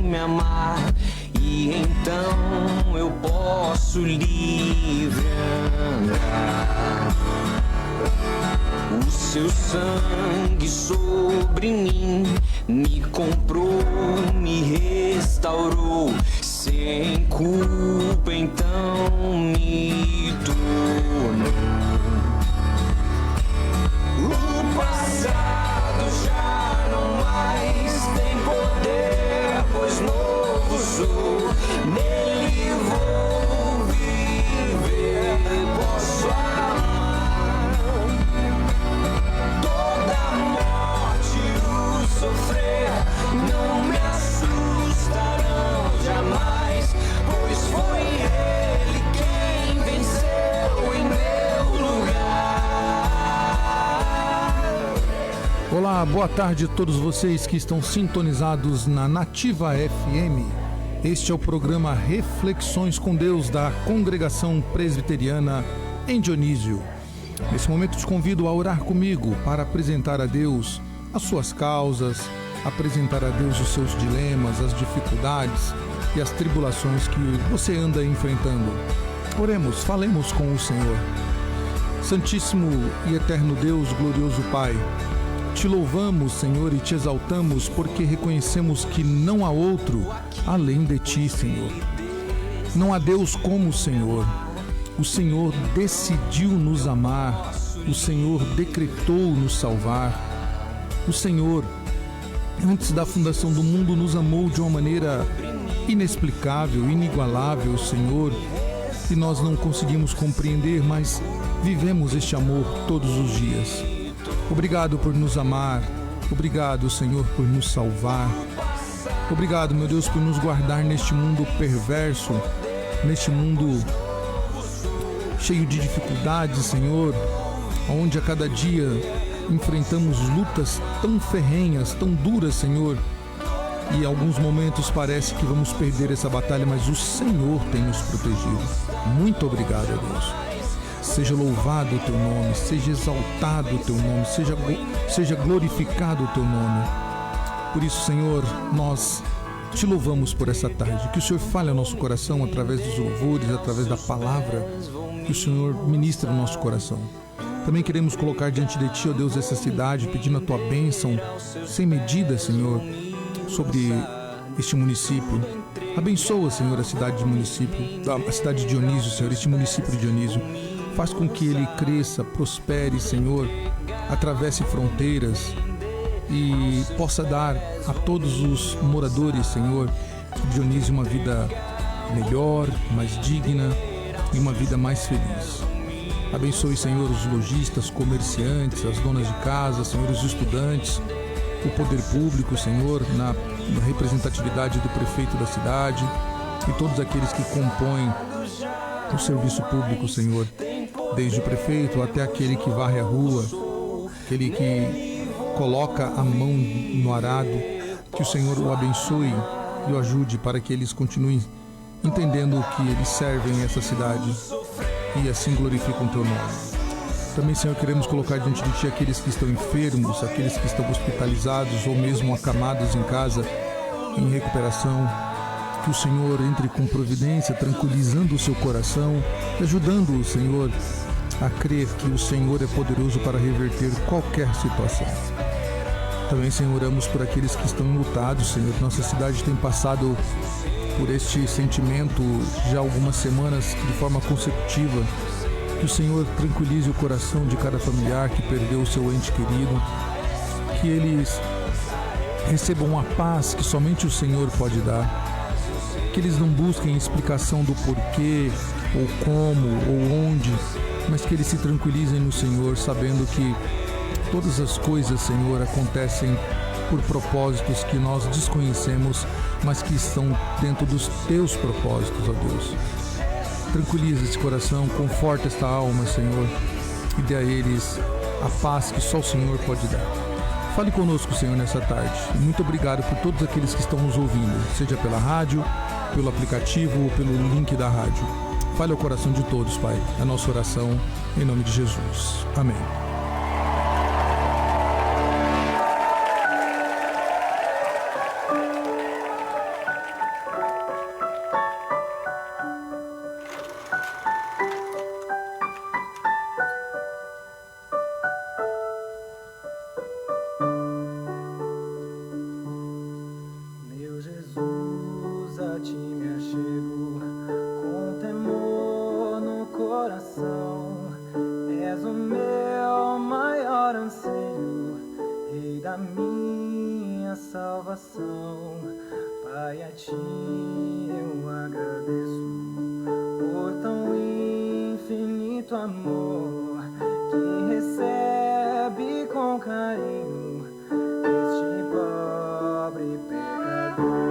me amar, e então eu posso livre andar. O seu sangue sobre mim me comprou, me restaurou, sem culpa então me tornou. O passado já não mais tem poder, pois novo sou, nele vou viver, posso amar. Toda morte e o sofrer não me assustarão jamais, pois foi ele quem venceu em meu lugar. Olá, boa tarde a todos vocês que estão sintonizados na Nativa FM. Este é o programa Reflexões com Deus da Congregação Presbiteriana em Dionísio. Nesse momento te convido a orar comigo para apresentar a Deus as suas causas, apresentar a Deus os seus dilemas, as dificuldades e as tribulações que você anda enfrentando. Oremos, falemos com o Senhor. Santíssimo e eterno Deus, glorioso Pai, te louvamos, Senhor, e te exaltamos porque reconhecemos que não há outro além de ti, Senhor. Não há Deus como o Senhor. O Senhor decidiu nos amar. O Senhor decretou nos salvar. O Senhor, antes da fundação do mundo, nos amou de uma maneira inexplicável, inigualável, Senhor, e nós não conseguimos compreender, mas vivemos este amor todos os dias. Obrigado por nos amar. Obrigado, Senhor, por nos salvar. Obrigado, meu Deus, por nos guardar neste mundo perverso, neste mundo cheio de dificuldades, Senhor, onde a cada dia enfrentamos lutas tão ferrenhas, tão duras, Senhor, e em alguns momentos parece que vamos perder essa batalha, mas o Senhor tem nos protegido. Muito obrigado, Deus. Seja louvado o teu nome, seja exaltado o teu nome, seja glorificado o teu nome. Por isso, Senhor, nós te louvamos por essa tarde. Que o Senhor fale ao nosso coração através dos louvores, através da palavra que o Senhor ministra no nosso coração. Também queremos colocar diante de ti, ó Deus, essa cidade, pedindo a tua bênção sem medida, Senhor, sobre este município. Abençoa, Senhor, a cidade de Dionísio, Senhor, este município de Dionísio. Faz com que ele cresça, prospere, Senhor, atravesse fronteiras e possa dar a todos os moradores, Senhor, de Dionísio uma vida melhor, mais digna e uma vida mais feliz. Abençoe, Senhor, os lojistas, comerciantes, as donas de casa, Senhor, os estudantes, o poder público, Senhor, na representatividade do prefeito da cidade e todos aqueles que compõem o serviço público, Senhor, desde o prefeito até aquele que varre a rua, aquele que coloca a mão no arado. Que o Senhor o abençoe e o ajude para que eles continuem entendendo que eles servem essa cidade e assim glorificam o teu nome. Também, Senhor, queremos colocar diante de ti aqueles que estão enfermos, aqueles que estão hospitalizados ou mesmo acamados em casa em recuperação. Que o Senhor entre com providência, tranquilizando o seu coração, ajudando o Senhor a crer que o Senhor é poderoso para reverter qualquer situação. Também, Senhor, oramos por aqueles que estão enlutados, Senhor. Nossa cidade tem passado por este sentimento já há algumas semanas de forma consecutiva. Que o Senhor tranquilize o coração de cada familiar que perdeu o seu ente querido. Que eles recebam a paz que somente o Senhor pode dar. Que eles não busquem explicação do porquê, ou como, ou onde, mas que eles se tranquilizem no Senhor, sabendo que todas as coisas, Senhor, acontecem por propósitos que nós desconhecemos, mas que estão dentro dos teus propósitos, ó Deus. Tranquiliza esse coração, conforta esta alma, Senhor, e dê a eles a paz que só o Senhor pode dar. Fale conosco, Senhor, nessa tarde. E muito obrigado por todos aqueles que estão nos ouvindo, seja pela rádio, pelo aplicativo ou pelo link da rádio. Fale ao coração de todos, Pai. É a nossa oração, em nome de Jesus. Amém. salvação. Pai, a ti eu agradeço por tão infinito amor que recebe com carinho este pobre pecador.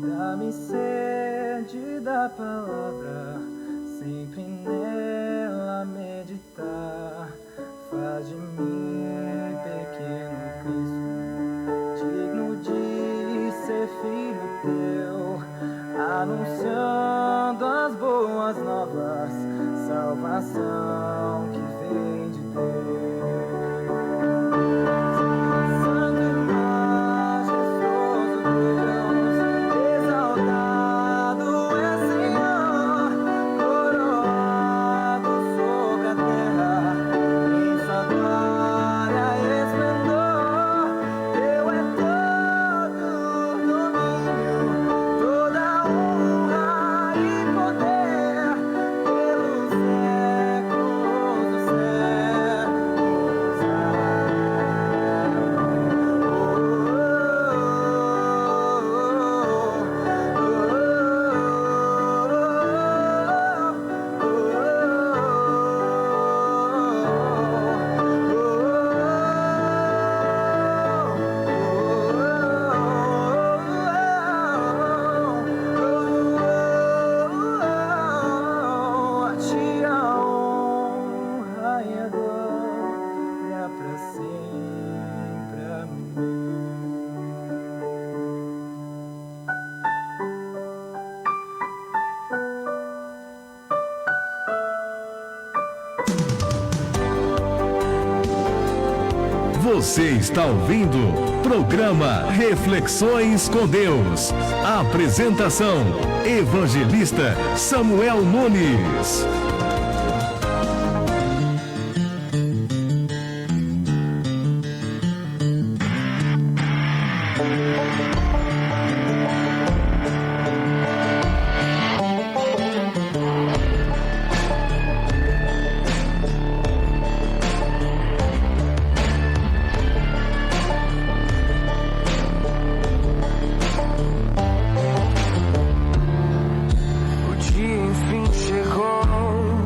Dá-me sede da palavra, sempre nela meditar. Faz de mim, pequeno Cristo, digno de ser filho teu, anunciando as boas novas, salvação que vem de Deus. Você está ouvindo programa Reflexões com Deus. Apresentação: Evangelista Samuel Nunes. Enfim chegou.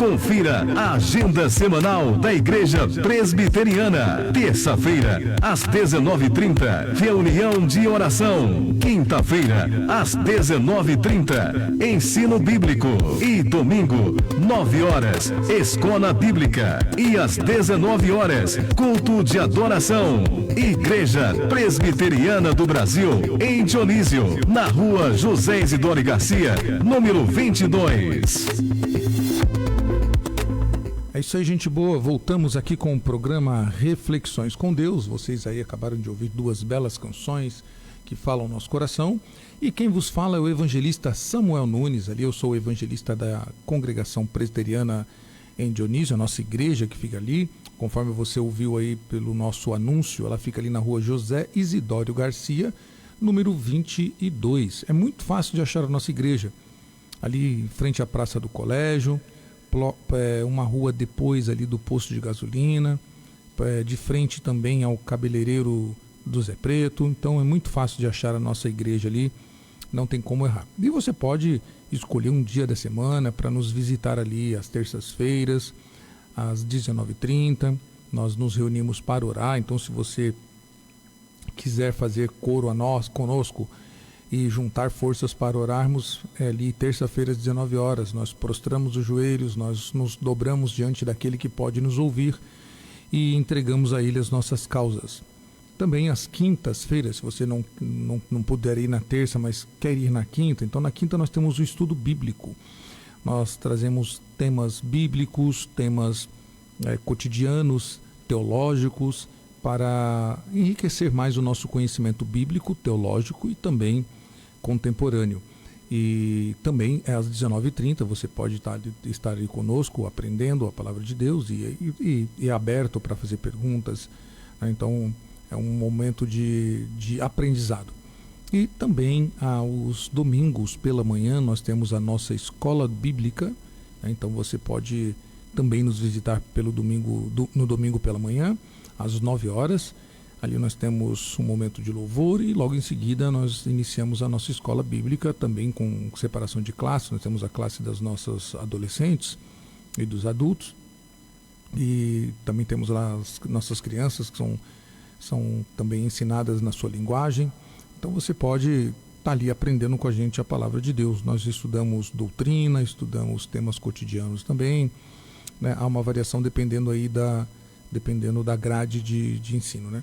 Confira a agenda semanal da Igreja Presbiteriana. Terça-feira, às 19h30, reunião de oração. Quinta-feira, às 19h30, ensino bíblico. E domingo, 9h, escola bíblica. E às 19h, culto de adoração. Igreja Presbiteriana do Brasil, em Dionísio, na rua José Isidore Garcia, número 22. É isso aí, gente boa. Voltamos aqui com o programa Reflexões com Deus. Vocês aí acabaram de ouvir duas belas canções que falam no nosso coração. E quem vos fala é o evangelista Samuel Nunes. Ali eu sou o evangelista da Congregação Presbiteriana em Dionísio, a nossa igreja que fica ali. Conforme você ouviu aí pelo nosso anúncio, ela fica ali na rua José Isidório Garcia, número 22. É muito fácil de achar a nossa igreja. Ali em frente à Praça do Colégio, uma rua depois ali do posto de gasolina, de frente também ao cabeleireiro do Zé Preto. Então é muito fácil de achar a nossa igreja ali, não tem como errar. E você pode escolher um dia da semana para nos visitar ali às terças-feiras, às 19h30. Nós nos reunimos para orar. Então, se você quiser fazer coro a nós, conosco, e juntar forças para orarmos, ali terça-feira às 19h, nós prostramos os joelhos, nós nos dobramos diante daquele que pode nos ouvir e entregamos a ele as nossas causas. Também às quintas-feiras, se você não puder ir na terça, mas quer ir na quinta, então na quinta nós temos o estudo bíblico. Nós trazemos temas bíblicos, temas cotidianos, teológicos, para enriquecer mais o nosso conhecimento bíblico, teológico e também contemporâneo. E também às 19h30 você pode estar aí conosco aprendendo a palavra de Deus e aberto para fazer perguntas, né? Então é um momento de aprendizado. E também aos domingos pela manhã nós temos a nossa escola bíblica, né? Então você pode também nos visitar no domingo pela manhã, às 9h. Ali nós temos um momento de louvor e logo em seguida nós iniciamos a nossa escola bíblica também com separação de classes. Nós temos a classe das nossas adolescentes e dos adultos, e também temos lá as nossas crianças que são também ensinadas na sua linguagem. Então você pode estar ali aprendendo com a gente a palavra de Deus. Nós estudamos doutrina, estudamos temas cotidianos também, né? Há uma variação dependendo da grade de ensino, né?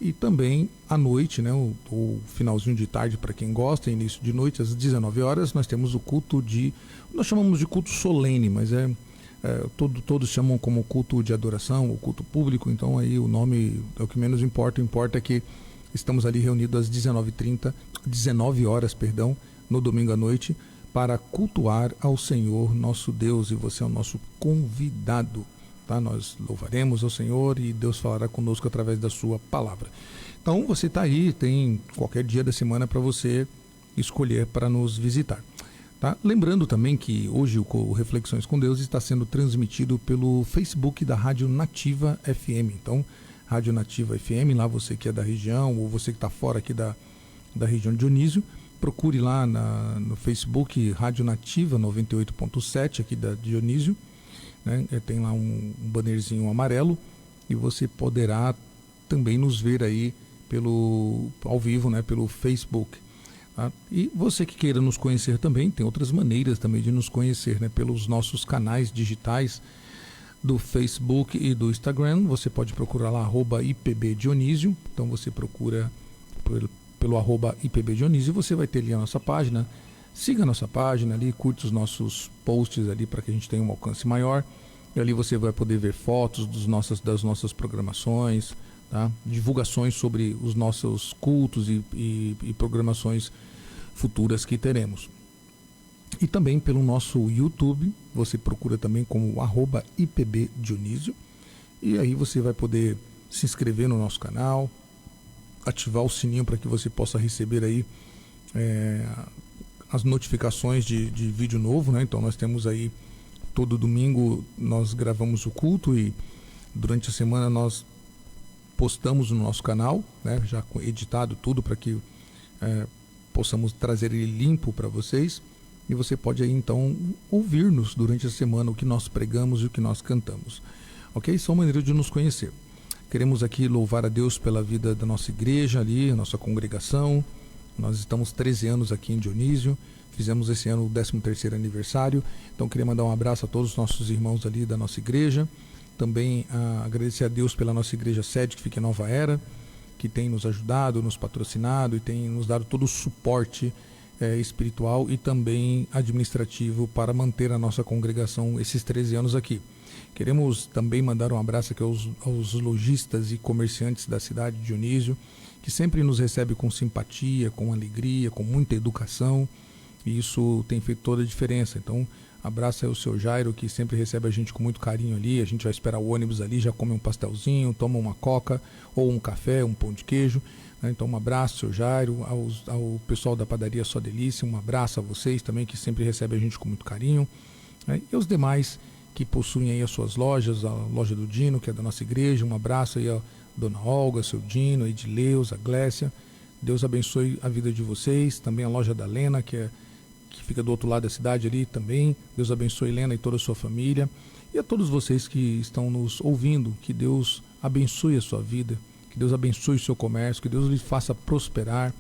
E também à noite, né, o finalzinho de tarde para quem gosta, início de noite, às 19h, nós temos o culto nós chamamos de culto solene, mas todos chamam como culto de adoração, o culto público. Então aí o nome é o que menos importa. O importa é que estamos ali reunidos às 19h, no domingo à noite, para cultuar ao Senhor nosso Deus, e você é o nosso convidado. Tá? Nós louvaremos ao Senhor e Deus falará conosco através da sua palavra. Então você está aí, tem qualquer dia da semana para você escolher para nos visitar. Tá? Lembrando também que hoje o Reflexões com Deus está sendo transmitido pelo Facebook da Rádio Nativa FM. Então, Rádio Nativa FM, lá você que é da região ou você que está fora aqui da região de Dionísio, procure lá no Facebook Rádio Nativa 98.7 aqui da Dionísio. Né? Tem lá um bannerzinho amarelo e você poderá também nos ver aí ao vivo, né? Pelo Facebook. Tá? E você que queira nos conhecer também, tem outras maneiras também de nos conhecer, né? Pelos nossos canais digitais do Facebook e do Instagram. Você pode procurar lá @IPBDionísio. Então você procura pelo @IPBDionísio e você vai ter ali a nossa página. Siga a nossa página ali, curte os nossos posts ali para que a gente tenha um alcance maior. E ali você vai poder ver fotos das nossas programações, tá? Divulgações sobre os nossos cultos e programações futuras que teremos. E também pelo nosso YouTube, você procura também como @IPBDionísio. E aí você vai poder se inscrever no nosso canal, ativar o sininho para que você possa receber aí as notificações de vídeo novo, né? Então nós temos aí todo domingo nós gravamos o culto e durante a semana nós postamos no nosso canal, né? Já editado tudo para que possamos trazer ele limpo para vocês. e você pode aí então ouvir-nos durante a semana o que nós pregamos e o que nós cantamos. Ok? São maneiras de nos conhecer. Queremos aqui louvar a Deus pela vida da nossa igreja ali, a nossa congregação. Nós estamos 13 anos aqui em Dionísio, fizemos esse ano o 13º aniversário, então queria mandar um abraço a todos os nossos irmãos ali da nossa igreja. Também agradecer a Deus pela nossa igreja sede que fica em Nova Era, que tem nos ajudado, nos patrocinado e tem nos dado todo o suporte espiritual e também administrativo para manter a nossa congregação esses 13 anos aqui. Queremos também mandar um abraço aqui aos lojistas e comerciantes da cidade de Dionísio, que sempre nos recebe com simpatia, com alegria, com muita educação, e isso tem feito toda a diferença. Então, abraço aí o seu Jairo, que sempre recebe a gente com muito carinho ali. A gente vai esperar o ônibus ali, já come um pastelzinho, toma uma coca ou um café, um pão de queijo. Então um abraço, seu Jairo, ao pessoal da padaria Só Delícia, um abraço a vocês também, que sempre recebem a gente com muito carinho, e aos demais que possuem aí as suas lojas, a loja do Dino, que é da nossa igreja, um abraço aí a Dona Olga, seu Dino, a Edileus, a Glécia. Deus abençoe a vida de vocês, também a loja da Lena, que fica do outro lado da cidade ali também. Deus abençoe Lena e toda a sua família, e a todos vocês que estão nos ouvindo, que Deus abençoe a sua vida, que Deus abençoe o seu comércio, que Deus lhe faça prosperar,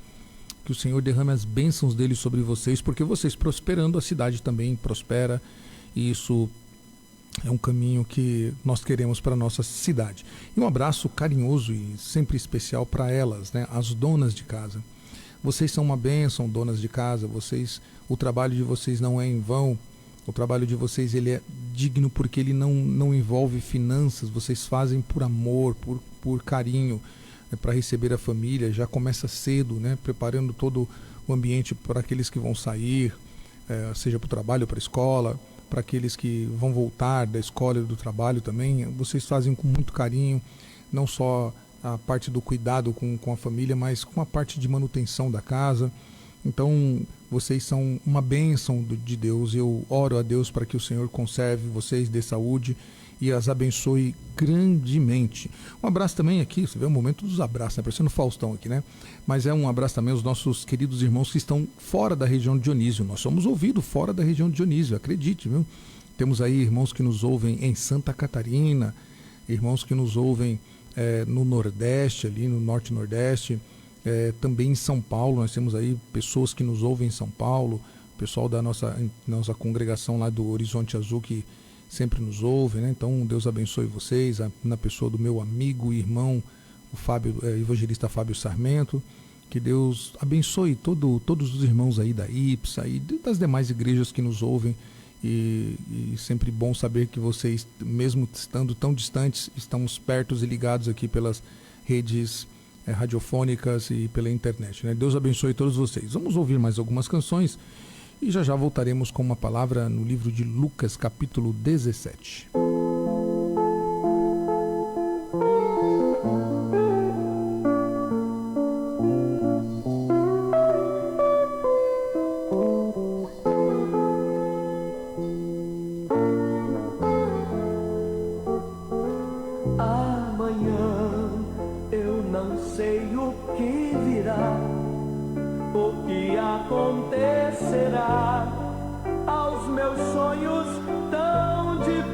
que o Senhor derrame as bênçãos dele sobre vocês, porque vocês prosperando, a cidade também prospera, e isso é um caminho que nós queremos para a nossa cidade. E um abraço carinhoso e sempre especial para elas, né, as donas de casa. Vocês são uma bênção, donas de casa. O trabalho de vocês não é em vão. O trabalho de vocês ele é digno porque ele não envolve finanças. Vocês fazem por amor, por carinho, para receber a família. Já começa cedo, né, preparando todo o ambiente para aqueles que vão sair, seja para o trabalho, para a escola, para aqueles que vão voltar da escola e do trabalho também. Vocês fazem com muito carinho, não só a parte do cuidado com a família, mas com a parte de manutenção da casa. Então, vocês são uma bênção de Deus. Eu oro a Deus para que o Senhor conserve vocês, dê saúde e as abençoe grandemente. Um abraço também aqui, você vê o momento dos abraços, né? Parecendo Faustão aqui, né? Mas é um abraço também aos nossos queridos irmãos que estão fora da região de Dionísio. Nós somos ouvidos fora da região de Dionísio, acredite, viu? Temos aí irmãos que nos ouvem em Santa Catarina, irmãos que nos ouvem no Nordeste, ali no Norte e Nordeste, também em São Paulo. Nós temos aí pessoas que nos ouvem em São Paulo, pessoal da nossa congregação lá do Horizonte Azul que sempre nos ouve, né? Então Deus abençoe vocês, na pessoa do meu amigo e irmão, o Fábio, evangelista Fábio Sarmento. Que Deus abençoe todos os irmãos aí da IPSA e das demais igrejas que nos ouvem. E sempre bom saber que vocês, mesmo estando tão distantes, estamos perto e ligados aqui pelas redes radiofônicas e pela internet, né? Deus abençoe todos vocês. Vamos ouvir mais algumas canções e já voltaremos com uma palavra no livro de Lucas, capítulo 17. Acontecerá aos meus sonhos tão diversos.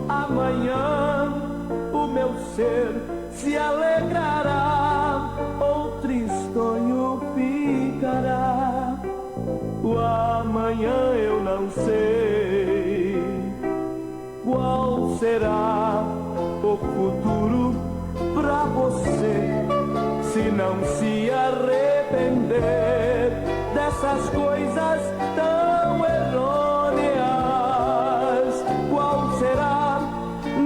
Amanhã o meu ser se alegrará, ou tristonho ficará. O amanhã eu não sei qual será o futuro pra você. Se não se arrepender dessas coisas tão errôneas, qual será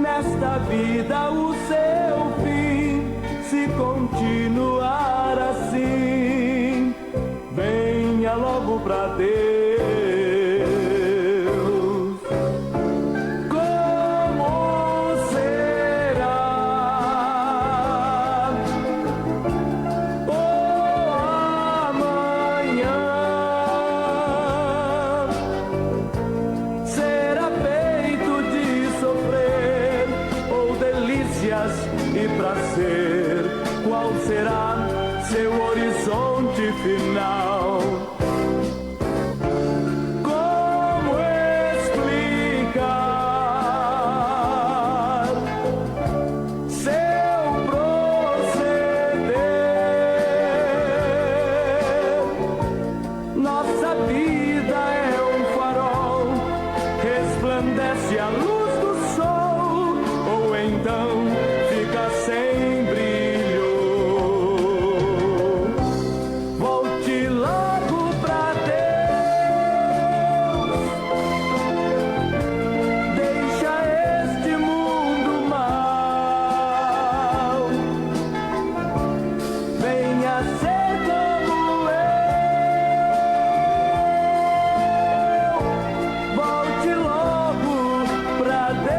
nesta vida o seu fim? Se continuar assim, venha logo pra Deus. Qual será seu horizonte final? Essa vida é um farol, resplandece a luz do sol, ou então fica sem brilho. Volte logo pra Deus, deixa este mundo mal, venha ser como volte logo pra Deus.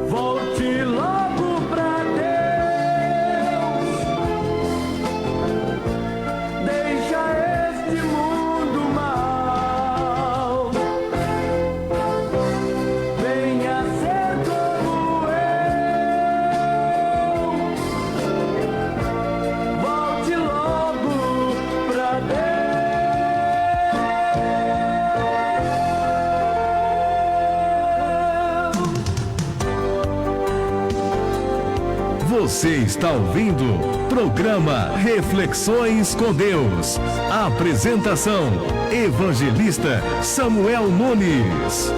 Volte logo pra Deus, deixa este mundo mal, venha ser como volte logo pra Deus. Você está ouvindo programa Reflexões com Deus. Apresentação: Evangelista Samuel Nunes.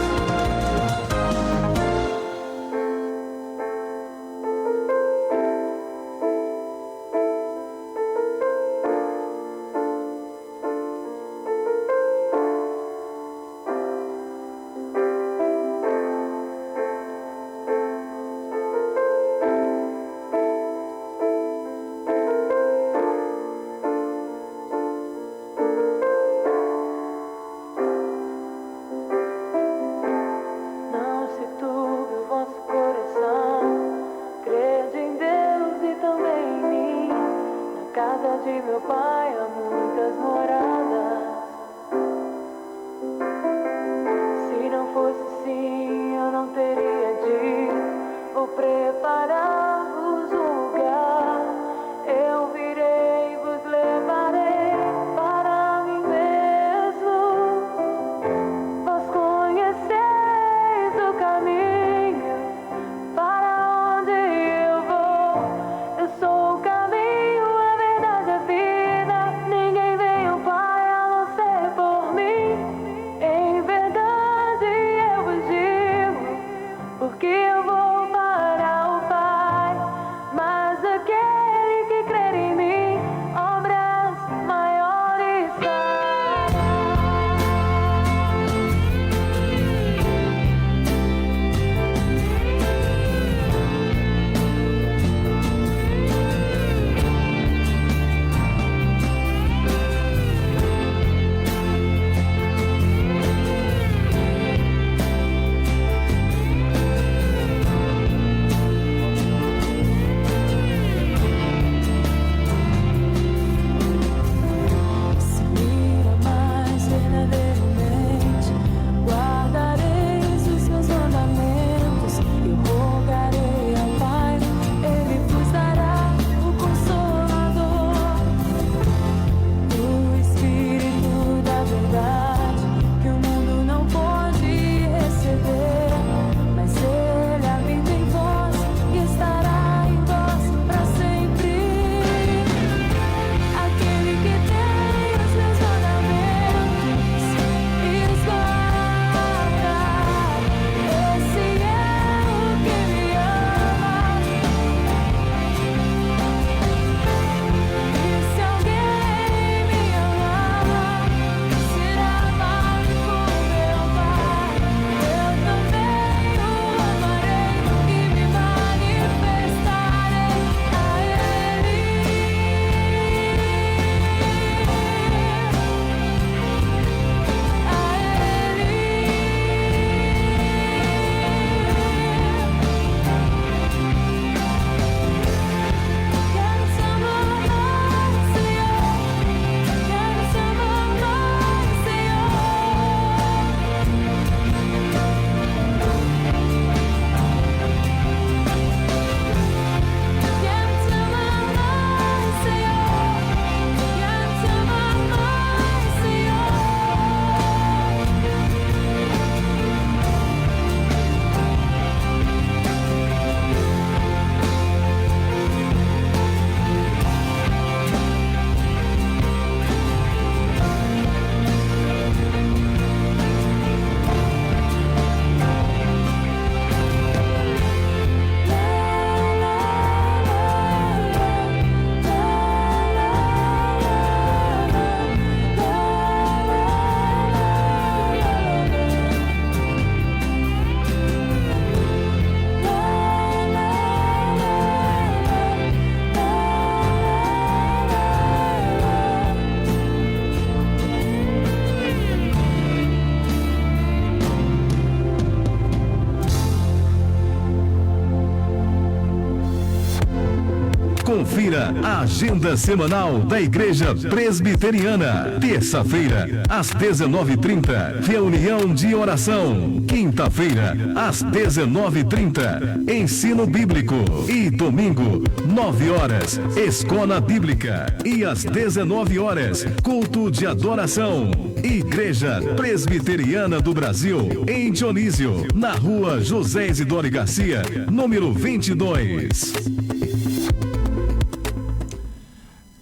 Confira a agenda semanal da Igreja Presbiteriana. Terça-feira, às 19h30, reunião de oração. Quinta-feira, às 19h30, ensino bíblico. E domingo, 9h, escola bíblica. E às 19h, culto de adoração. Igreja Presbiteriana do Brasil, em Dionísio, na rua José Isidore Garcia, número 22.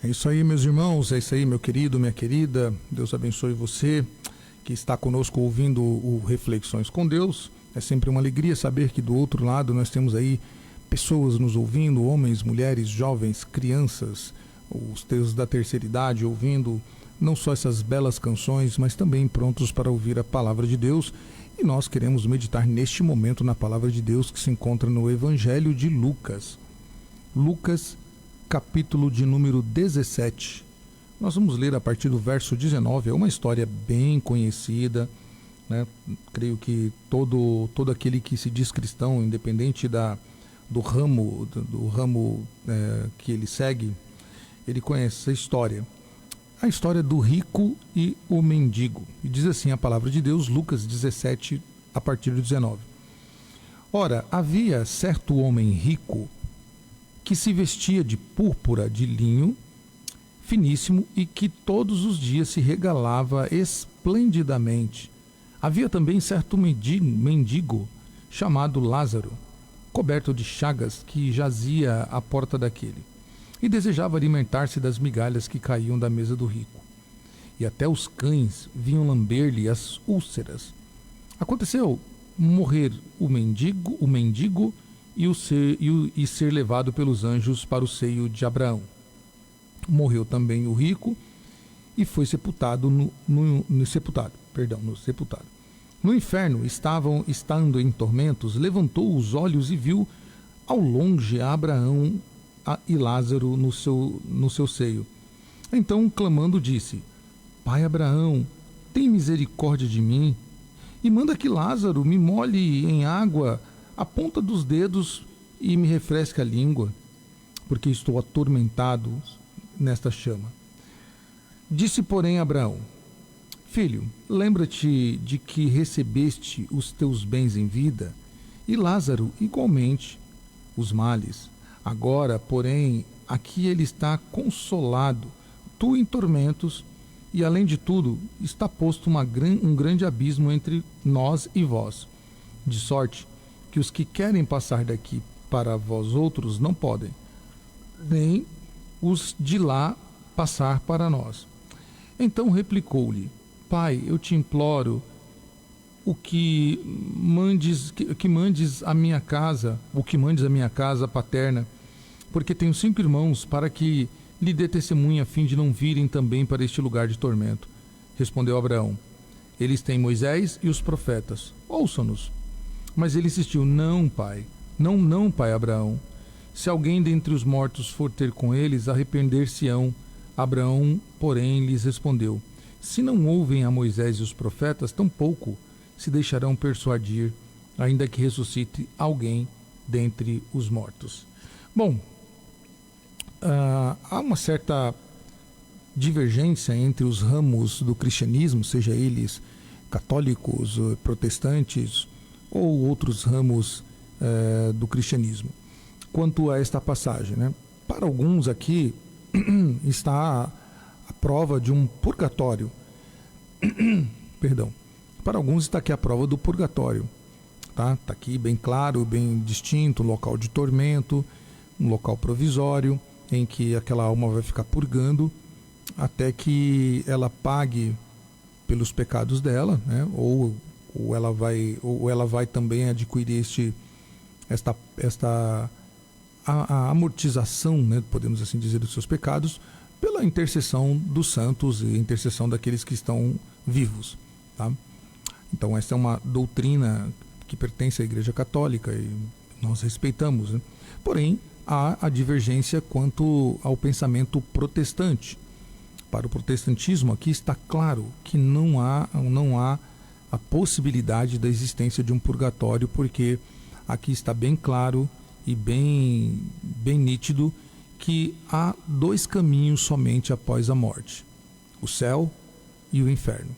É isso aí, meus irmãos, é isso aí, meu querido, minha querida. Deus abençoe você que está conosco ouvindo o Reflexões com Deus. É sempre uma alegria saber que do outro lado nós temos aí pessoas nos ouvindo, homens, mulheres, jovens, crianças, os teus da terceira idade ouvindo não só essas belas canções, mas também prontos para ouvir a palavra de Deus. E nós queremos meditar neste momento na palavra de Deus que se encontra no Evangelho de Lucas. Lucas, capítulo de número 17. Nós vamos ler a partir do verso 19. É uma história bem conhecida, né? Creio que todo aquele que se diz cristão, independente do ramo que ele segue, ele conhece essa história. A história do rico e o mendigo. E diz assim a palavra de Deus, Lucas 17, a partir do 19. Ora, havia certo homem rico que se vestia de púrpura de linho finíssimo e que todos os dias se regalava esplendidamente. Havia também certo mendigo chamado Lázaro, coberto de chagas, que jazia à porta daquele, e desejava alimentar-se das migalhas que caíam da mesa do rico. E até os cães vinham lamber-lhe as úlceras. Aconteceu morrer o mendigo e ser levado pelos anjos para o seio de Abraão. Morreu também o rico e foi sepultado no sepultado. No inferno, estando em tormentos, levantou os olhos e viu ao longe Abraão e Lázaro no seu seio. Então, clamando, disse: Pai Abraão, tem misericórdia de mim, e manda que Lázaro me molhe em água a ponta dos dedos e me refresque a língua, porque estou atormentado nesta chama. Disse, porém, Abraão: Filho, lembra-te de que recebeste os teus bens em vida, e Lázaro igualmente os males. Agora, porém, aqui ele está consolado, tu em tormentos, e além de tudo, está posto um grande abismo entre nós e vós, de sorte que os que querem passar daqui para vós outros não podem, nem os de lá passar para nós. Então replicou-lhe: Pai, eu te imploro que mandes a minha casa paterna, porque tenho 5 irmãos, para que lhe dê testemunha, a fim de não virem também para este lugar de tormento. Respondeu Abraão: Eles têm Moisés e os profetas, ouçam-nos. Mas ele insistiu: Não, pai, não, pai Abraão. Se alguém dentre os mortos for ter com eles, arrepender-se-ão. Abraão, porém, lhes respondeu: Se não ouvem a Moisés e os profetas, tampouco se deixarão persuadir, ainda que ressuscite alguém dentre os mortos. Bom, há uma certa divergência entre os ramos do cristianismo, seja eles católicos, protestantes ou outros ramos do cristianismo, quanto a esta passagem, né? Para alguns aqui está a prova de um purgatório. Perdão. Para alguns está aqui a prova do purgatório. Tá aqui bem claro, bem distinto, um local de tormento, um local provisório, em que aquela alma vai ficar purgando até que ela pague pelos pecados dela, né? ou ela vai também adquirir a amortização, né, podemos assim dizer, dos seus pecados, pela intercessão dos santos e intercessão daqueles que estão vivos. Tá? Então essa é uma doutrina que pertence à Igreja Católica e nós respeitamos, né? Porém, há a divergência quanto ao pensamento protestante. Para o protestantismo, aqui está claro que não há a possibilidade da existência de um purgatório, porque aqui está bem claro e bem nítido que há dois caminhos somente após a morte: o céu e o inferno.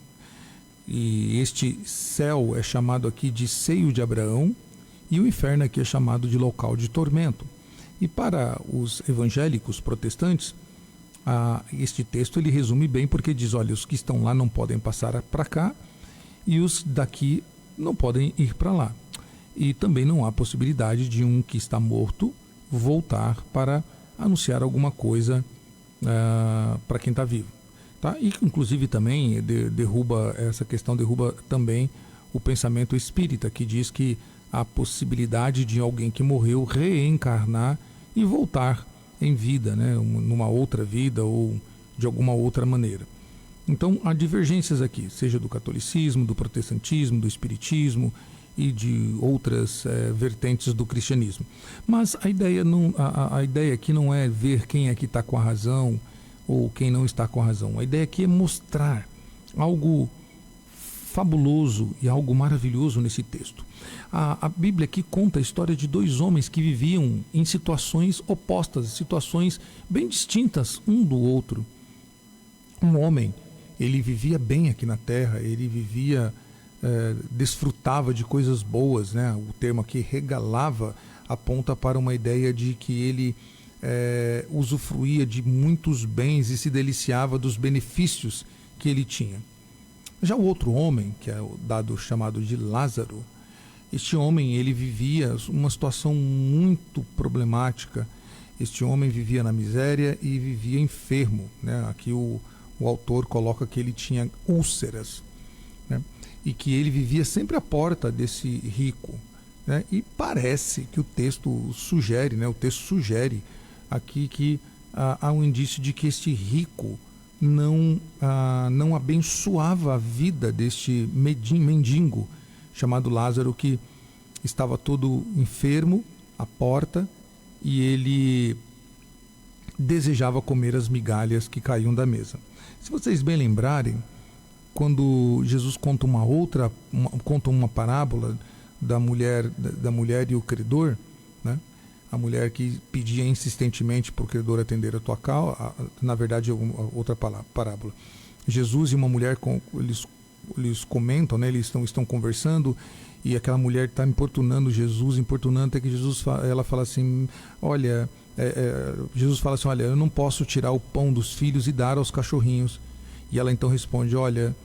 E este céu é chamado aqui de seio de Abraão, e o inferno aqui é chamado de local de tormento. E para os evangélicos protestantes, este texto ele resume bem, porque diz: olha, os que estão lá não podem passar para cá, e os daqui não podem ir para lá. E também não há possibilidade de um que está morto voltar para anunciar alguma coisa para quem está vivo. Tá? E inclusive também derruba também o pensamento espírita, que diz que há possibilidade de alguém que morreu reencarnar e voltar em vida, né? Numa outra vida ou de alguma outra maneira. Então há divergências aqui, seja do catolicismo, do protestantismo, do espiritismo e de outras vertentes do cristianismo. Mas a ideia aqui não é ver quem é que está com a razão ou quem não está com a razão. A ideia aqui é mostrar algo fabuloso e algo maravilhoso nesse texto. A Bíblia aqui conta a história de dois homens que viviam em situações opostas, situações bem distintas um do outro. Um homem, ele vivia bem aqui na terra, ele vivia, desfrutava de coisas boas, né? O termo aqui regalava aponta para uma ideia de que ele usufruía de muitos bens e se deliciava dos benefícios que ele tinha. Já o outro homem, que é o chamado de Lázaro, este homem ele vivia uma situação muito problemática. Este homem vivia na miséria e vivia enfermo, né? Aqui o autor coloca que ele tinha úlceras, né? E que ele vivia sempre à porta desse rico, né? E parece que o texto sugere aqui que há um indício de que este rico não abençoava a vida deste mendigo chamado Lázaro, que estava todo enfermo à porta, e ele desejava comer as migalhas que caíam da mesa. Se vocês bem lembrarem, quando Jesus conta uma parábola da mulher e o credor, né? A mulher que pedia insistentemente para o credor atender a tua causa, na verdade é outra parábola. Jesus e uma mulher, eles comentam, né? Eles estão conversando, e aquela mulher está importunando Jesus, até que ela fala assim: olha, Jesus fala assim: olha, eu não posso tirar o pão dos filhos e dar aos cachorrinhos. E ela então responde: olha,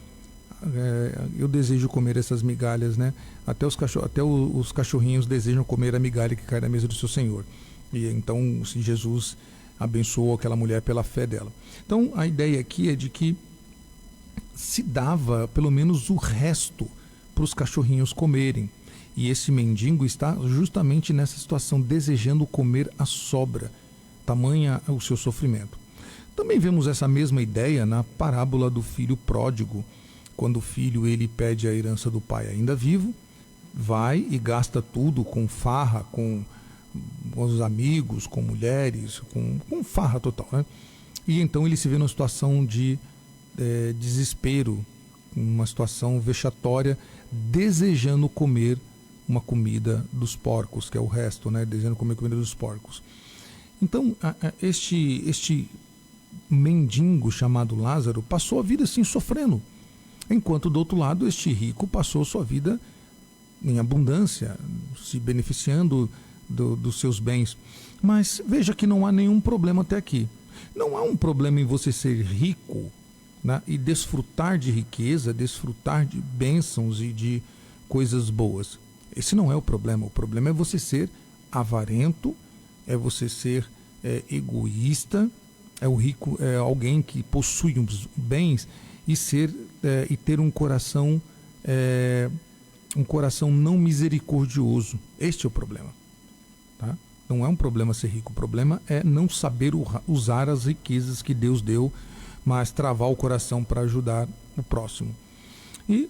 eu desejo comer essas migalhas, né? Até os cachorrinhos desejam comer a migalha que cai na mesa do seu Senhor. E então Jesus abençoou aquela mulher pela fé dela. Então a ideia aqui é de que se dava pelo menos o resto para os cachorrinhos comerem. E esse mendigo está justamente nessa situação, desejando comer a sobra, tamanha o seu sofrimento. Também vemos essa mesma ideia na parábola do filho pródigo, quando o filho ele pede a herança do pai ainda vivo, vai e gasta tudo com farra, com os amigos, com mulheres, com farra total, né? E então ele se vê numa situação de desespero, uma situação vexatória, desejando comer uma comida dos porcos, que é o resto, né? Desejando comer comida dos porcos. Então, este mendigo chamado Lázaro passou a vida assim sofrendo, enquanto do outro lado este rico passou sua vida em abundância, se beneficiando dos seus bens. Mas veja que não há nenhum problema até aqui. Não há um problema em você ser rico, né, e desfrutar de riqueza, desfrutar de bênçãos e de coisas boas. Esse não é o problema. O problema é você ser avarento, é você ser egoísta, o rico é alguém que possui os bens e ter um coração não misericordioso. Este é o problema, tá? Não é um problema ser rico, o problema é não saber usar as riquezas que Deus deu, mas travar o coração para ajudar o próximo. E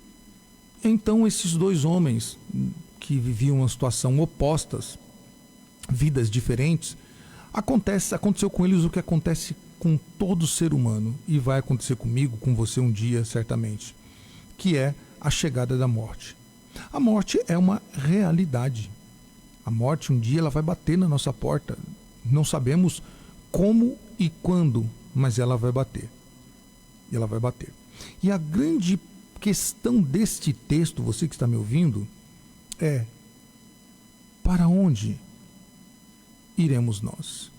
então esses dois homens que viviam uma situação opostas, vidas diferentes, aconteceu com eles o que acontece com todo ser humano, e vai acontecer comigo, com você um dia certamente, que é a chegada da morte. A morte é uma realidade. A morte um dia ela vai bater na nossa porta. Não sabemos como e quando, mas ela vai bater. Ela vai bater. E a grande questão deste texto, você que está me ouvindo, é: para onde iremos nós,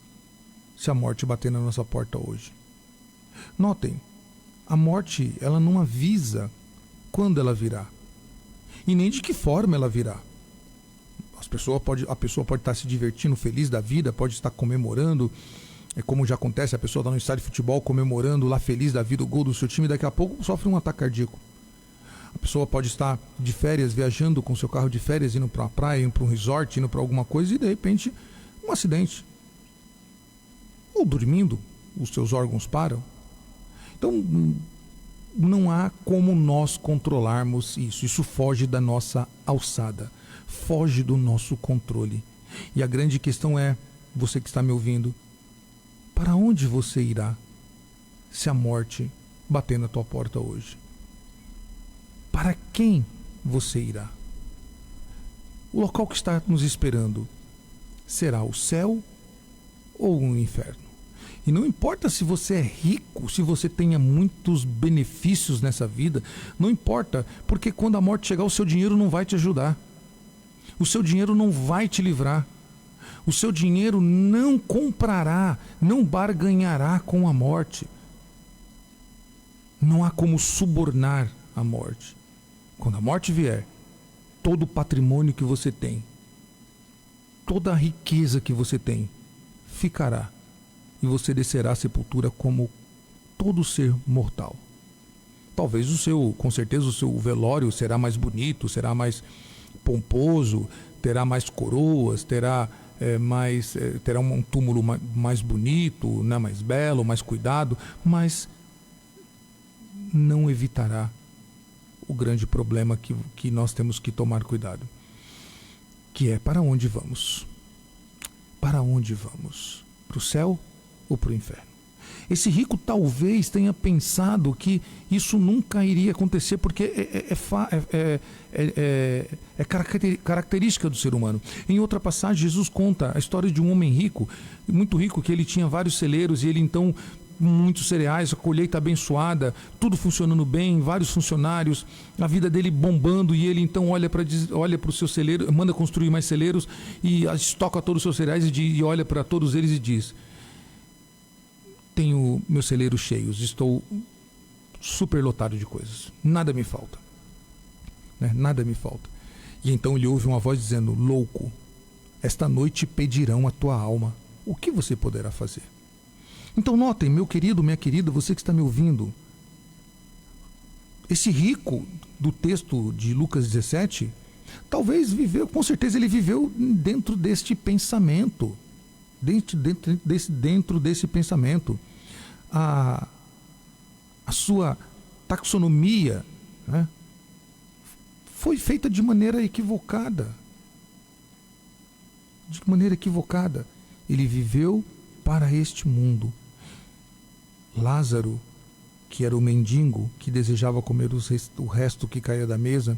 se a morte bater na nossa porta hoje? Notem, a morte, ela não avisa quando ela virá, e nem de que forma ela virá. A pessoa pode estar se divertindo, feliz da vida, pode estar comemorando, como já acontece, a pessoa está no estádio de futebol comemorando lá, feliz da vida, o gol do seu time, daqui a pouco sofre um ataque cardíaco. A pessoa pode estar de férias, viajando com seu carro de férias, indo para uma praia, indo para um resort, indo para alguma coisa, e de repente um acidente. Ou dormindo, os seus órgãos param. Então não há como nós controlarmos isso. Isso foge da nossa alçada, foge do nosso controle. E a grande questão é, você que está me ouvindo, para onde você irá se a morte bater na tua porta hoje? Para quem você irá? O local que está nos esperando será o céu ou o inferno? E não importa se você é rico, se você tenha muitos benefícios nessa vida, não importa, porque quando a morte chegar, o seu dinheiro não vai te ajudar. O seu dinheiro não vai te livrar. O seu dinheiro não comprará, não barganhará com a morte. Não há como subornar a morte. Quando a morte vier, todo o patrimônio que você tem, toda a riqueza que você tem, ficará. E você descerá à sepultura como todo ser mortal. Talvez com certeza o seu velório será mais bonito, será mais pomposo, terá mais coroas, terá um túmulo mais bonito, né, mais belo, mais cuidado, mas não evitará o grande problema que nós temos que tomar cuidado, que é: para onde vamos? Para onde vamos? Para o céu ou para o inferno? Esse rico talvez tenha pensado que isso nunca iria acontecer, porque é característica do ser humano. Em outra passagem, Jesus conta a história de um homem rico, muito rico, que ele tinha vários celeiros e ele então, muitos cereais, a colheita abençoada, tudo funcionando bem, vários funcionários, a vida dele bombando, e ele então olha para o seu celeiro, manda construir mais celeiros e estoca todos os seus cereais e olha para todos eles e diz: tenho meus celeiros cheios, estou superlotado de coisas, nada me falta, né? Nada me falta. E então ele ouve uma voz dizendo: louco, esta noite pedirão a tua alma, o que você poderá fazer? Então notem, meu querido, minha querida, você que está me ouvindo, esse rico do texto de Lucas 17, talvez viveu, com certeza ele viveu dentro deste pensamento, dentro desse pensamento. A sua taxonomia, né, foi feita de maneira equivocada. De maneira equivocada. Ele viveu para este mundo. Lázaro, que era o mendigo que desejava comer o resto que caía da mesa,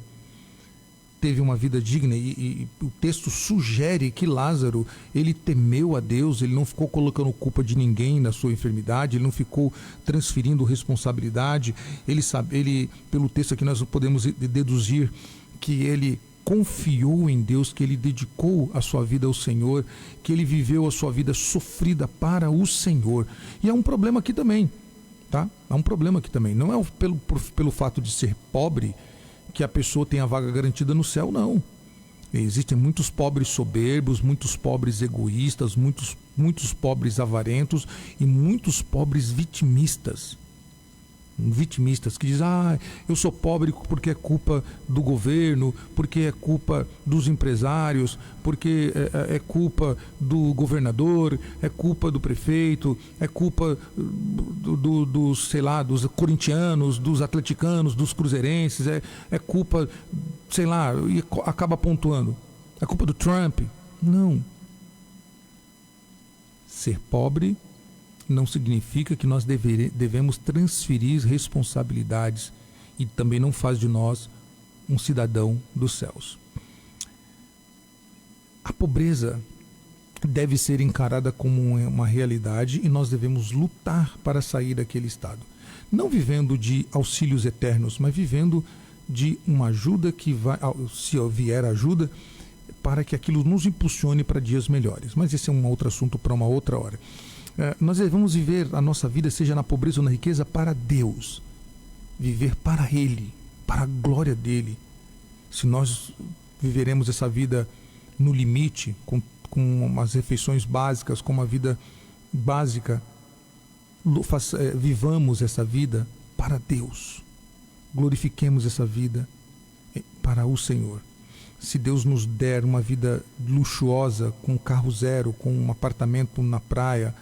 teve uma vida digna, e o texto sugere que Lázaro, ele temeu a Deus, ele não ficou colocando culpa de ninguém na sua enfermidade, ele não ficou transferindo responsabilidade, ele pelo texto aqui nós podemos deduzir que ele confiou em Deus, que ele dedicou a sua vida ao Senhor, que ele viveu a sua vida sofrida para o Senhor. E há um problema aqui também, tá? Há um problema aqui também. Não é pelo fato de ser pobre que a pessoa tem a vaga garantida no céu, não. Existem muitos pobres soberbos, muitos pobres egoístas, muitos pobres avarentos e muitos pobres vitimistas. Vitimistas que dizem: eu sou pobre porque é culpa do governo, porque é culpa dos empresários, porque é culpa do governador, é culpa do prefeito, é culpa dos corintianos, dos atleticanos, dos cruzeirenses, é culpa, e acaba pontuando. É culpa do Trump. Não. Ser pobre não significa que nós devemos transferir responsabilidades, e também não faz de nós um cidadão dos céus. A pobreza deve ser encarada como uma realidade e nós devemos lutar para sair daquele estado. Não vivendo de auxílios eternos, mas vivendo de uma ajuda que vai, se vier ajuda, para que aquilo nos impulsione para dias melhores. Mas esse é um outro assunto para uma outra hora. Nós devemos viver a nossa vida, seja na pobreza ou na riqueza, para Deus. Viver para Ele, para a glória dEle. Se nós viveremos essa vida no limite, com umas refeições básicas, com uma vida básica, vivamos essa vida para Deus. Glorifiquemos essa vida para o Senhor. Se Deus nos der uma vida luxuosa, com carro zero, com um apartamento na praia,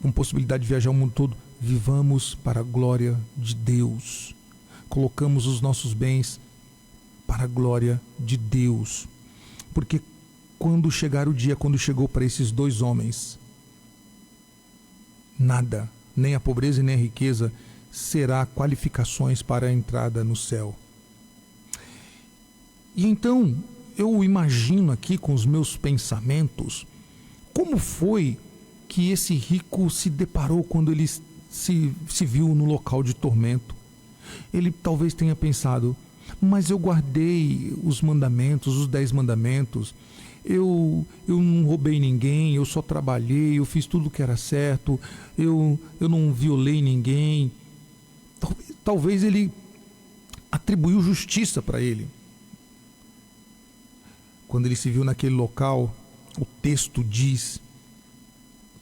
com possibilidade de viajar o mundo todo, vivamos para a glória de Deus. Colocamos os nossos bens para a glória de Deus. Porque quando chegar o dia, quando chegou para esses dois homens, nada, nem a pobreza e nem a riqueza, será qualificações para a entrada no céu. E então, eu imagino aqui com os meus pensamentos, como foi que esse rico se deparou quando ele se viu no local de tormento. Ele talvez tenha pensado, mas eu guardei os mandamentos, os 10 mandamentos, eu não roubei ninguém, eu só trabalhei, eu fiz tudo o que era certo, eu não violei ninguém. Talvez ele atribuiu justiça para ele. Quando ele se viu naquele local, o texto diz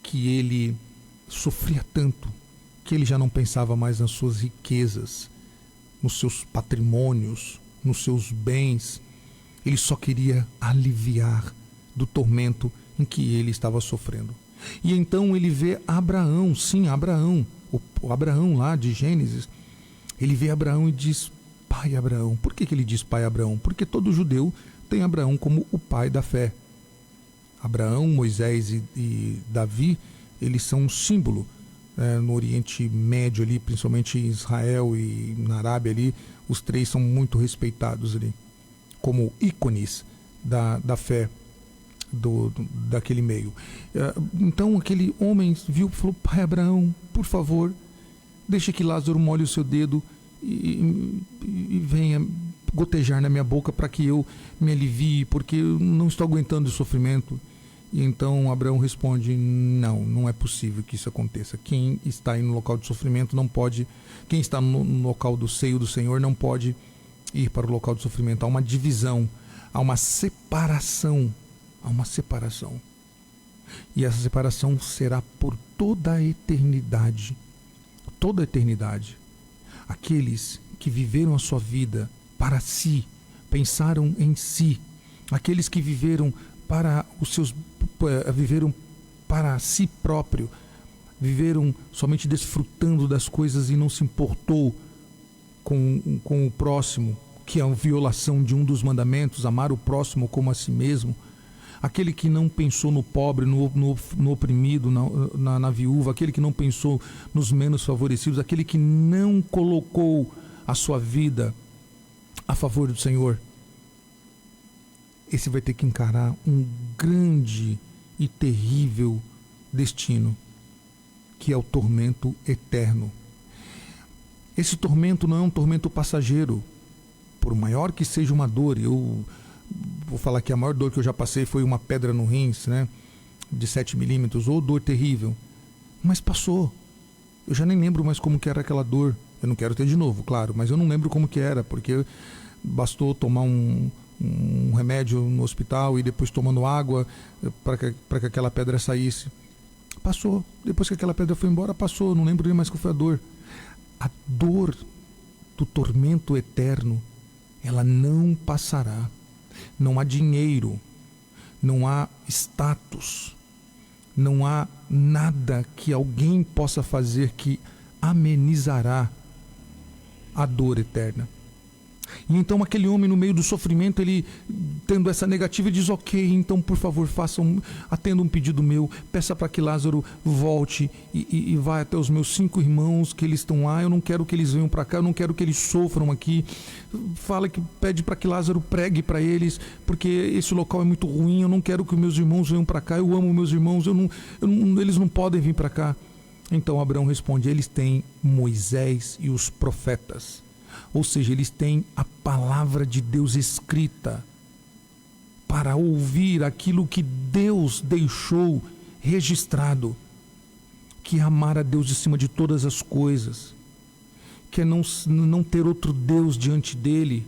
que ele sofria tanto que ele já não pensava mais nas suas riquezas, nos seus patrimônios, nos seus bens. Ele só queria aliviar do tormento em que ele estava sofrendo. E então ele vê Abraão, sim, Abraão, o Abraão lá de Gênesis. Ele vê Abraão e diz, pai Abraão. Por que ele diz pai Abraão? Porque todo judeu tem Abraão como o pai da fé. Abraão, Moisés e Davi, eles são um símbolo no Oriente Médio ali, principalmente em Israel e na Arábia ali, os três são muito respeitados ali, como ícones da fé daquele meio. Então aquele homem viu e falou, pai Abraão, por favor, deixa que Lázaro molhe o seu dedo e venha gotejar na minha boca para que eu me alivie, porque eu não estou aguentando o sofrimento. E então Abraão responde, não é possível que isso aconteça. Quem está aí no local de sofrimento não pode, quem está no local do seio do Senhor não pode ir para o local de sofrimento. Há uma divisão, há uma separação, e essa separação será por toda a eternidade. Toda a eternidade. Aqueles que viveram a sua vida para si, pensaram em si, aqueles que viveram viveram para si próprio, viveram somente desfrutando das coisas e não se importou com o próximo, que é a violação de um dos mandamentos, amar o próximo como a si mesmo. Aquele que não pensou no pobre, no oprimido, na viúva, aquele que não pensou nos menos favorecidos, aquele que não colocou a sua vida a favor do Senhor. Esse vai ter que encarar um grande e terrível destino, que é o tormento eterno. Esse tormento não é um tormento passageiro, por maior que seja uma dor. Eu vou falar que a maior dor que eu já passei foi uma pedra no rins, de 7 milímetros, ou dor terrível, mas passou. Eu já nem lembro mais como que era aquela dor. Eu não quero ter de novo, claro, mas eu não lembro como que era, porque bastou tomar um remédio no hospital e depois tomando água para que aquela pedra saísse. Passou. Depois que aquela pedra foi embora, passou. Não lembro nem mais qual foi a dor. A dor do tormento eterno, ela não passará. Não há dinheiro, não há status, não há nada que alguém possa fazer que amenizará a dor eterna. E então aquele homem, no meio do sofrimento, ele tendo essa negativa, diz: ok, então por favor atenda um pedido meu, peça para que Lázaro volte e vá até os meus 5 irmãos que eles estão lá. Eu não quero que eles venham para cá, eu não quero que eles sofram aqui. Pede para que Lázaro pregue para eles, porque esse local é muito ruim, eu não quero que meus irmãos venham para cá, eu amo meus irmãos, eles não podem vir para cá. Então Abraão responde: eles têm Moisés e os profetas. Ou seja, eles têm a palavra de Deus escrita para ouvir aquilo que Deus deixou registrado, que é amar a Deus de cima de todas as coisas, que é não ter outro Deus diante dele,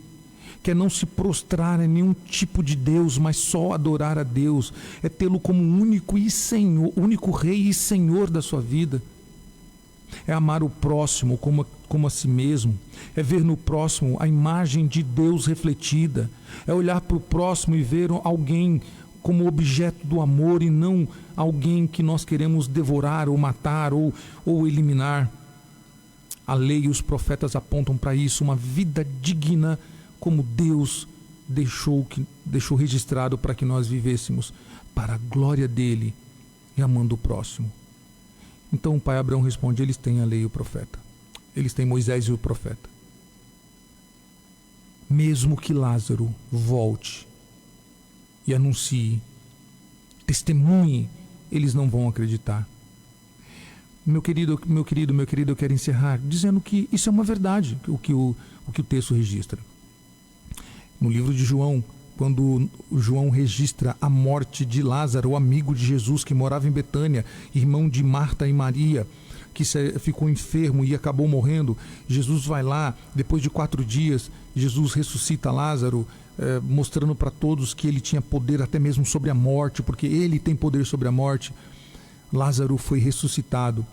que é não se prostrar a nenhum tipo de Deus, mas só adorar a Deus, é tê-lo como único rei e senhor da sua vida. É amar o próximo como a si mesmo, é ver no próximo a imagem de Deus refletida, é olhar para o próximo e ver alguém como objeto do amor e não alguém que nós queremos devorar ou matar ou eliminar. A lei e os profetas apontam para isso, uma vida digna como Deus deixou registrado para que nós vivêssemos para a glória dele e amando o próximo. Então o pai Abraão responde: eles têm a lei e o profeta. Eles têm Moisés e o profeta. Mesmo que Lázaro volte e anuncie, testemunhe, eles não vão acreditar. Meu querido, eu quero encerrar dizendo que isso é uma verdade, o que o texto registra. No livro de João, quando João registra a morte de Lázaro, o amigo de Jesus que morava em Betânia, irmão de Marta e Maria, que ficou enfermo e acabou morrendo, Jesus vai lá, depois de 4 dias, Jesus ressuscita Lázaro, mostrando para todos que ele tinha poder até mesmo sobre a morte, porque ele tem poder sobre a morte. Lázaro foi ressuscitado.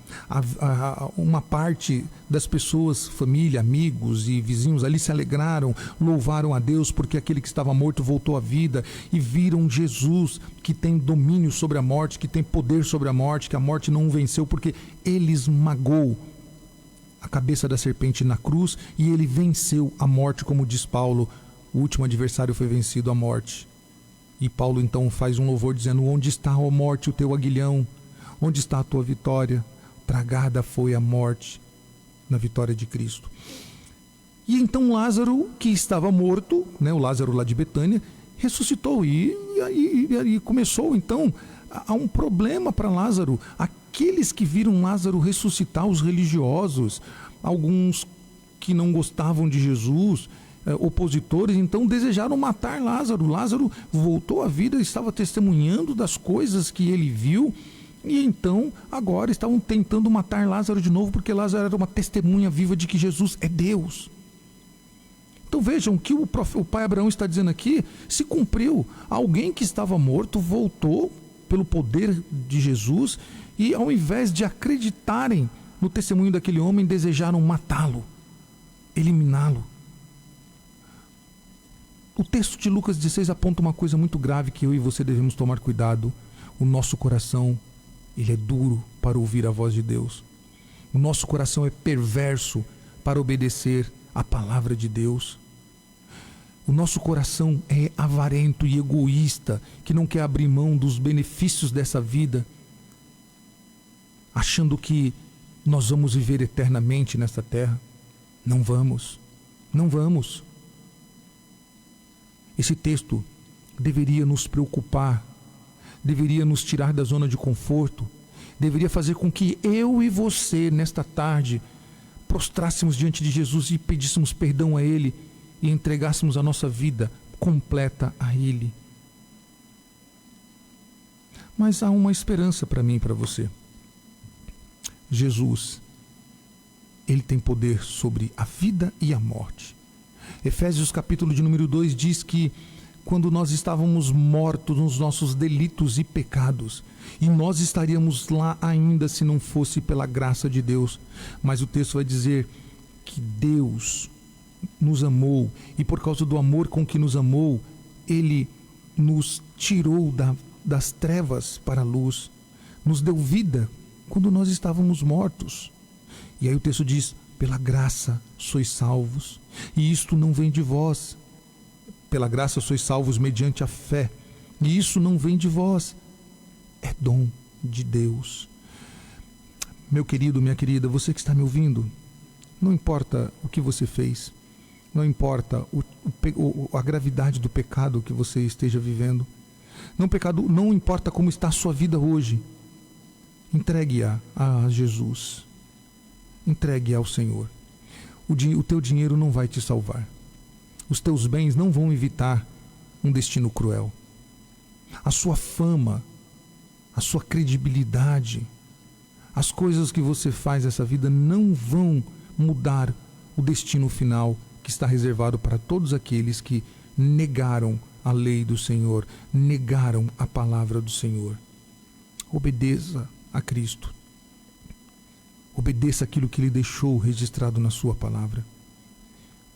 Uma parte das pessoas, família, amigos e vizinhos ali se alegraram, louvaram a Deus porque aquele que estava morto voltou à vida e viram Jesus que tem domínio sobre a morte, que tem poder sobre a morte, que a morte não o venceu porque ele esmagou a cabeça da serpente na cruz e ele venceu a morte, como diz Paulo. O último adversário foi vencido, a morte. E Paulo então faz um louvor dizendo: onde está, ó morte, o teu aguilhão? Onde está a tua vitória? Tragada foi a morte na vitória de Cristo. E então Lázaro, que estava morto, o Lázaro lá de Betânia, ressuscitou. E começou então a um problema para Lázaro. Aqueles que viram Lázaro ressuscitar, os religiosos, alguns que não gostavam de Jesus, opositores, então desejaram matar Lázaro. Lázaro voltou à vida, estava testemunhando das coisas que ele viu. E então, agora estavam tentando matar Lázaro de novo, porque Lázaro era uma testemunha viva de que Jesus é Deus. Então vejam que o pai Abraão está dizendo aqui, se cumpriu. Alguém que estava morto voltou pelo poder de Jesus e, ao invés de acreditarem no testemunho daquele homem, desejaram matá-lo, eliminá-lo. O texto de Lucas 16 aponta uma coisa muito grave que eu e você devemos tomar cuidado. O nosso coração, ele é duro para ouvir a voz de Deus. O nosso coração é perverso para obedecer a palavra de Deus. O nosso coração é avarento e egoísta, que não quer abrir mão dos benefícios dessa vida, achando que nós vamos viver eternamente nesta terra. Não vamos. Não vamos. Esse texto deveria nos preocupar, deveria nos tirar da zona de conforto, deveria fazer com que eu e você, nesta tarde, prostrássemos diante de Jesus e pedíssemos perdão a Ele e entregássemos a nossa vida completa a Ele. Mas há uma esperança para mim e para você. Jesus, Ele tem poder sobre a vida e a morte. Efésios capítulo de número 2 diz que quando nós estávamos mortos nos nossos delitos e pecados, e nós estaríamos lá ainda se não fosse pela graça de Deus. Mas o texto vai dizer que Deus nos amou, e por causa do amor com que nos amou, Ele nos tirou das trevas para a luz, nos deu vida quando nós estávamos mortos. E aí o texto diz: Pela graça sois salvos, e isto não vem de vós. Pela graça sois salvos mediante a fé, e isso não vem de vós. É dom de Deus. Meu querido, minha querida, você que está me ouvindo, não importa o que você fez, não importa a gravidade do pecado que você esteja vivendo, não importa como está a sua vida hoje, entregue-a a Jesus, entregue-a ao Senhor. O teu dinheiro não vai te salvar, os teus bens não vão evitar um destino cruel, a sua fama, a sua credibilidade, as coisas que você faz nessa vida não vão mudar o destino final que está reservado para todos aqueles que negaram a lei do Senhor, negaram a palavra do Senhor. Obedeça a Cristo. Obedeça aquilo que Ele deixou registrado na sua palavra.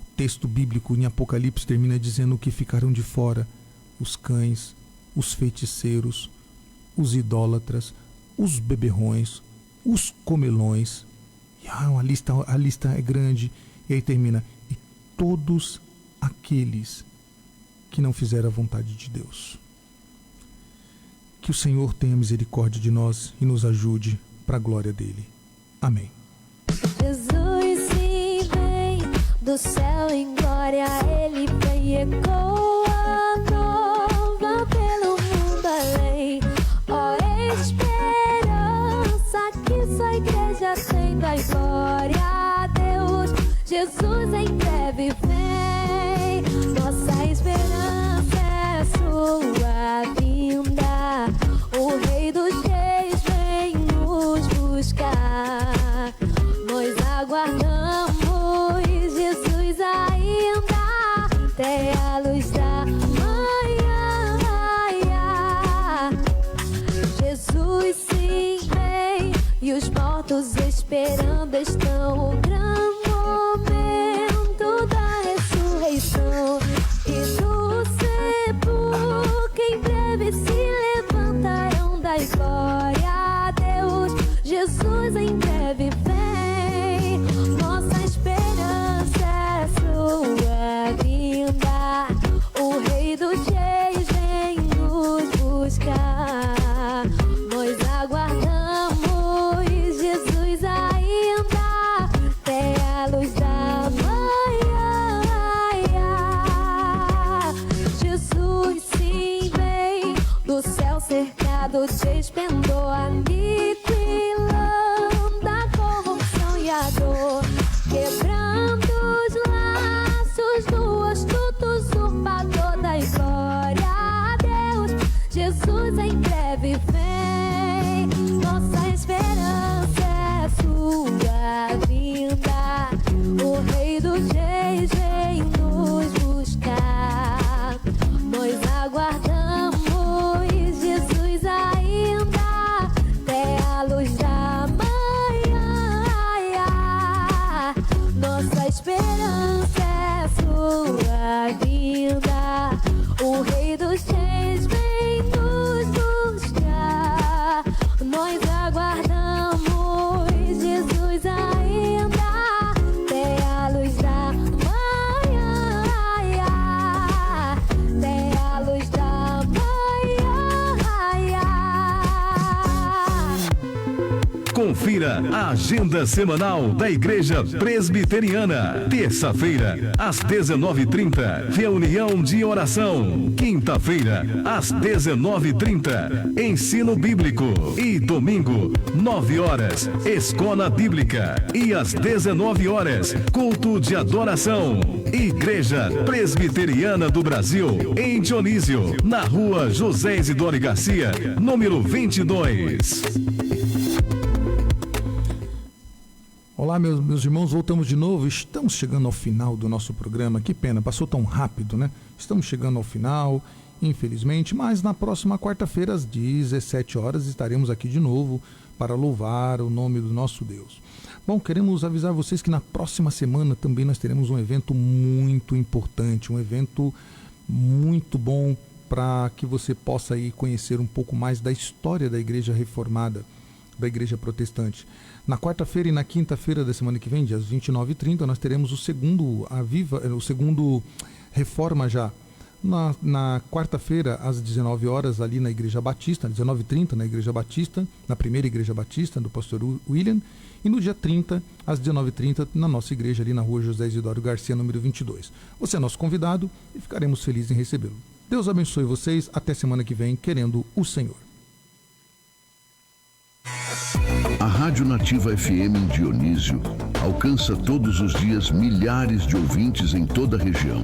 O texto bíblico em Apocalipse termina dizendo que ficarão de fora os cães, os feiticeiros, os idólatras, os beberrões, os comelões. E a lista é grande. E aí termina: e todos aqueles que não fizeram a vontade de Deus. Que o Senhor tenha misericórdia de nós e nos ajude para a glória dele. Amém. Jesus sim vem do céu em glória, Ele vem e ecoa nova pelo mundo além. Ó esperança que sua igreja tem, dai glória a Deus. Jesus em breve vem, nossa esperança é sua vinda. O Rei dos Reis vem nos buscar. Nós aguardamos Jesus ainda até a luz da manhã. Jesus sim vem e os mortos esperando estão o grande momento da ressurreição. E do sepulcro em breve se levantarão, dai glória a Deus. Jesus em breve vem, nossa esperança é sua vinda. O Rei dos Reis vem nos buscar. Nós aguardamos Jesus ainda até a luz da manhã. Jesus sim vem do céu cercado de esplendor, aniquilando a corrupção e a dor, quebrando os laços do astuto usurpador. Dai glória a Deus. Jesus em breve vem, nossa esperança é sua vinda. O Rei dos Reis vem nos buscar. Nós aguardamos Jesus ainda até a luz da manhã. Nossa esperança é sua vinda. O Rei dos Reis vem nos buscar. Nós aguardamos Jesus ainda até a luz da manhã. Até a luz da manhã. Confira a agenda semanal da Igreja Presbiteriana. Terça-feira, às 19h30, reunião de oração. Quinta-feira, às 19h30, ensino bíblico. E domingo, 9 horas, escola bíblica. E às 19 horas, culto de adoração. Igreja Presbiteriana do Brasil, em Dionísio, na rua José Isidore Garcia, número 22. Olá, meus irmãos, voltamos de novo. Estamos chegando ao final do nosso programa. Que pena, passou tão rápido, né? Estamos chegando ao final, infelizmente, mas na próxima quarta-feira, às 17 horas, estaremos aqui de novo para louvar o nome do nosso Deus. Bom, queremos avisar vocês que na próxima semana também nós teremos um evento muito importante, um evento muito bom para que você possa aí conhecer um pouco mais da história da Igreja Reformada. da Igreja Protestante. Na quarta-feira e na quinta-feira da semana que vem, dias 29h30, nós teremos o segundo Reforma já. Na quarta-feira, às 19 horas, ali na Igreja Batista, 19h30, na Igreja Batista, na primeira Igreja Batista, do pastor William, e no dia 30, às 19h30, na nossa igreja, ali na rua José Isidoro Garcia, número 22. Você é nosso convidado e ficaremos felizes em recebê-lo. Deus abençoe vocês, até semana que vem, querendo o Senhor. A Rádio Nativa FM em Dionísio alcança todos os dias milhares de ouvintes em toda a região.